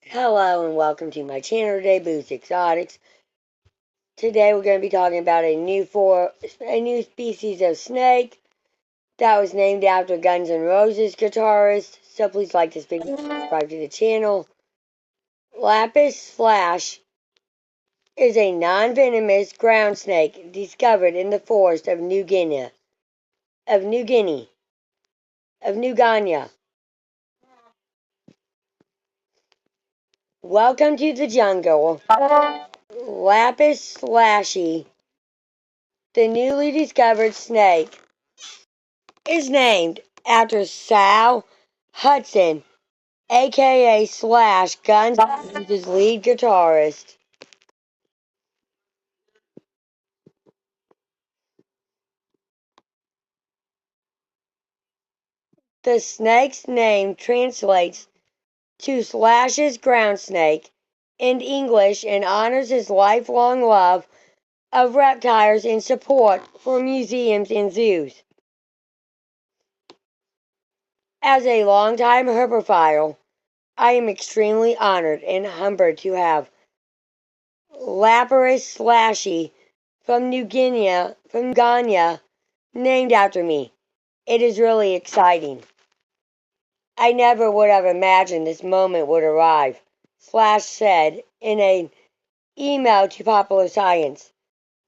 Hello and welcome to my channel today, Boost Exotics. Today we're going to be talking about a new species of snake that was named after Guns N' Roses guitarist. So please like this video and subscribe to the channel. Lapis slash is a non-venomous ground snake discovered in the forest of New Guinea. Welcome to the jungle. Lapis slashy, the newly discovered snake, is named after Sal Hudson, aka Slash, Guns N' Roses lead guitarist. The snake's name translates to Slash's ground snake in English and honors his lifelong love of reptiles and support for museums and zoos. As a longtime herbophile, I am extremely honored and humbled to have Lapis slashy from New Guinea, named after me. It is really exciting. I never would have imagined this moment would arrive, Slash said in an email to Popular Science.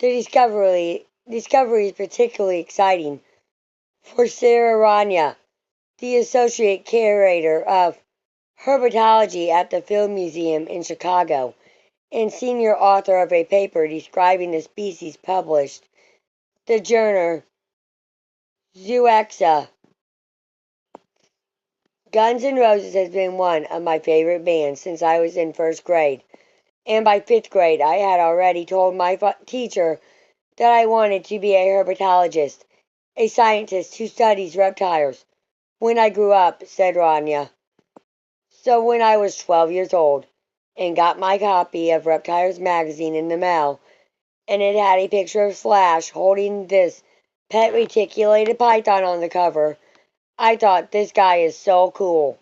The discovery is particularly exciting for Sarah Rania, the associate curator of herpetology at the Field Museum in Chicago and senior author of a paper describing the species published the journal Zooxa. Guns N' Roses has been one of my favorite bands since I was in first grade, and by fifth grade I had already told my teacher that I wanted to be a herpetologist, a scientist who studies reptiles, when I grew up, said Rania. So when I was 12 years old and got my copy of Reptiles magazine in the mail, and it had a picture of Slash holding this pet reticulated python on the cover, I thought, this guy is so cool.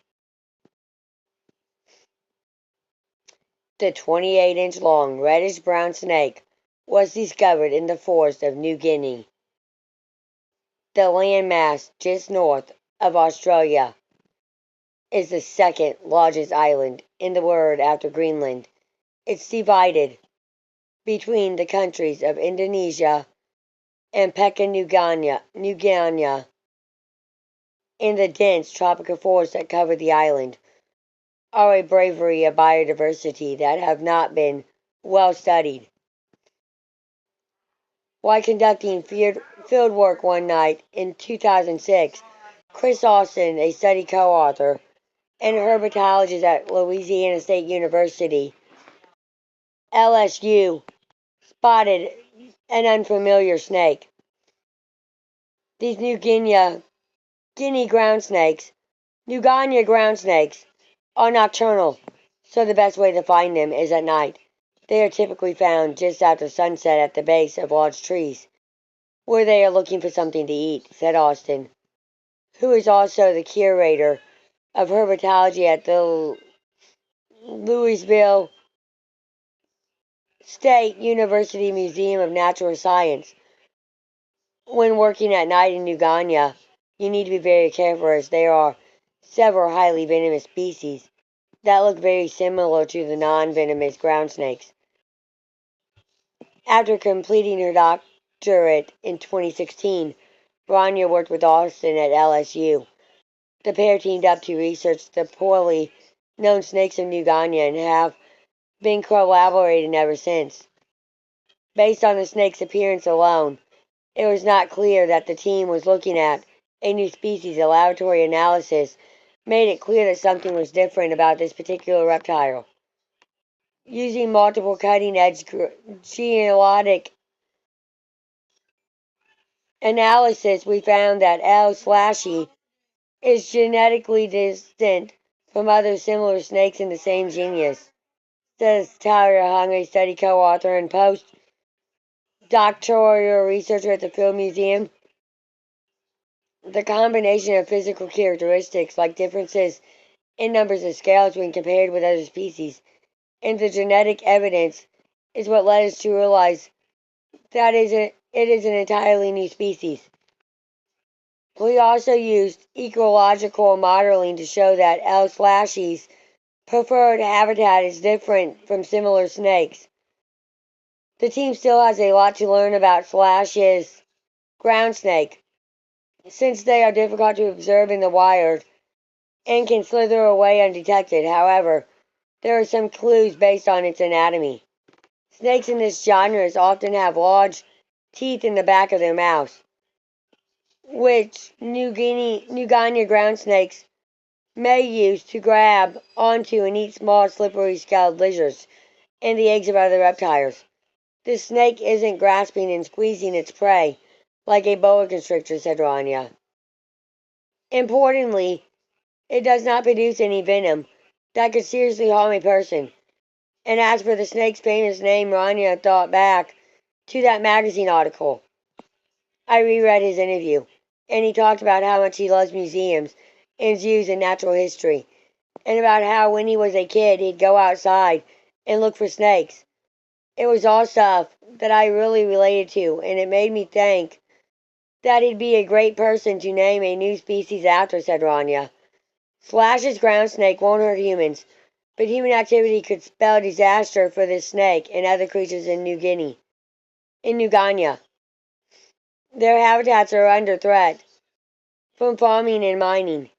The 28-inch long reddish-brown snake was discovered in the forest of New Guinea, the landmass just north of Australia. Is the second largest island in the world after Greenland. It's divided between the countries of Indonesia and Papua New Guinea, in the dense tropical forests that cover the island are a bravery of biodiversity that have not been well studied. While conducting field work one night in 2006, Chris Austin, a study co-author and herpetologist at Louisiana State University, LSU, spotted an unfamiliar snake. These New Guinea ground snakes are nocturnal, so the best way to find them is at night. They are typically found just after sunset at the base of large trees, where they are looking for something to eat, said Austin, who is also the curator of herpetology at the Louisville State University Museum of Natural Science. When working at night in New Guinea, you need to be very careful as there are several highly venomous species that look very similar to the non-venomous ground snakes. After completing her doctorate in 2016, Rania worked with Austin at LSU. The pair teamed up to research the poorly known snakes of New Guinea and have been collaborating ever since. Based on the snake's appearance alone, it was not clear that the team was looking at a new species. A laboratory analysis made it clear that something was different about this particular reptile. Using multiple cutting-edge genetic analysis, we found that L. slashy is genetically distinct from other similar snakes in the same genus, says Tyler Hung, a study co-author and doctoral researcher at the Field Museum. The combination of physical characteristics, like differences in numbers and scales when compared with other species, and the genetic evidence, is what led us to realize that it is an entirely new species. We also used ecological modeling to show that L/Slashy's preferred habitat is different from similar snakes. The team still has a lot to learn about Slash's ground snake, since they are difficult to observe in the wild and can slither away undetected. However, there are some clues based on its anatomy. Snakes in this genre often have large teeth in the back of their mouths, which New Guinea ground snakes may use to grab onto and eat small, slippery scaled lizards and the eggs of other reptiles. This snake isn't grasping and squeezing its prey like a boa constrictor, said Rania. Importantly, it does not produce any venom that could seriously harm a person. And as for the snake's famous name, Rania thought back to that magazine article. I reread his interview, and he talked about how much he loves museums and zoos and natural history, and about how when he was a kid he'd go outside and look for snakes. It was all stuff that I really related to, and it made me think that he'd be a great person to name a new species after, said Rania. Slash's ground snake won't hurt humans, but human activity could spell disaster for this snake and other creatures in New Guinea. In New Guinea, their habitats are under threat from farming and mining.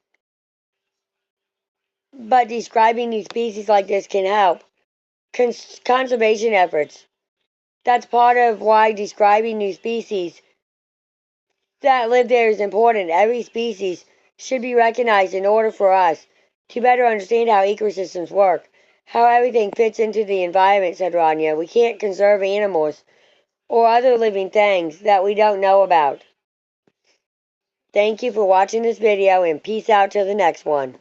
But describing new species like this can help conservation efforts. That's part of why describing new species that live there is important. Every species should be recognized in order for us to better understand how ecosystems work, how everything fits into the environment, said Rania. We can't conserve animals or other living things that we don't know about. Thank you for watching this video, and peace out till the next one.